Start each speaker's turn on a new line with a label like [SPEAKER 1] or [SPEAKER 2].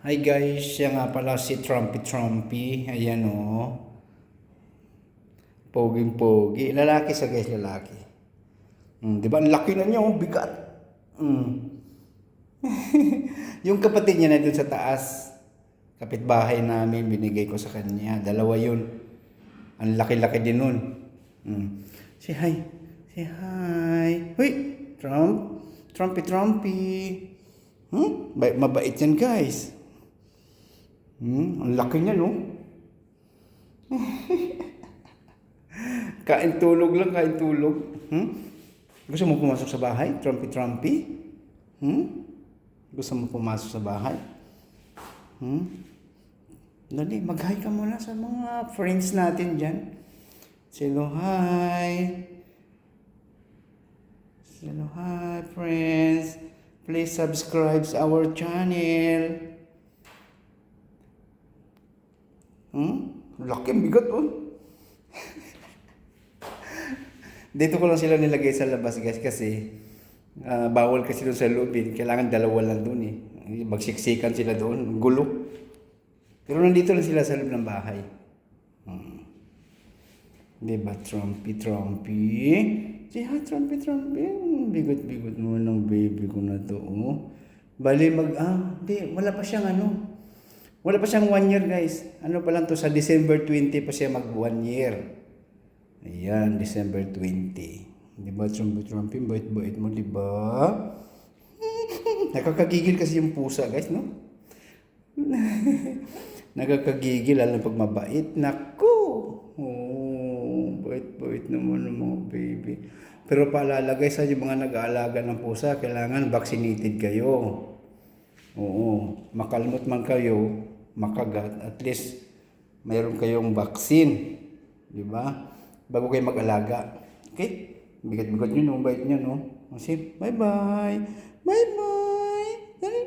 [SPEAKER 1] Hi guys, siya nga pala si Trumpy. Ayan o. Poging-pogi. Lalaki sa guys, lalaki. Di ba? Ang laki na niya, oh, bigat. Yung kapatid niya na doon sa taas. Kapitbahay namin, binigay ko sa kanya. Dalawa yun. Ang laki-laki din nun. Say hi. Say hi. Huy! Trumpy. Mabait yan guys. Ang laki niya, no? Kain tulog lang, kain tulog. Gusto mo pumasok sa bahay? Trumpy? Gusto mo pumasok sa bahay? Dali, mag-hi ka muna sa mga friends natin dyan. Hello, hi. Hello, hi, friends. Please subscribe sa our channel. Laki, bigat, oh. Dito ko lang sila nilagay sa labas, guys, kasi bawal kasi doon sa loob. Kailangan dalawa lang doon, eh. Magsiksikan sila doon, gulo. Pero nandito lang sila sa loob ng bahay. Diba, Trumpy? Say hi, Trumpy. Bigot mo ng baby ko na to, oh. Bali, wala pa siyang Wala pa siyang 1 year, guys. Ano pa lang to, sa December 20 pa siya mag 1 year. Ayan, December 20. Diba, Trumpy? Bait-bait mo, diba? Nakakagigil kasi yung pusa, guys, no? Nakakagigil, lalo pag mabait. Naku! Oh, bait-bait naman ng mga baby. Pero paalala, guys, yung mga nag-aalaga ng pusa, kailangan vaccinated kayo. Oo, makalmot man kayo, makagat, at least mayroon kayong vaccine, di ba? Bago kayo mag-alaga. Okay? Bigat-bigat nyo, no? Bait nyo, no? Kasi, bye-bye. Dali.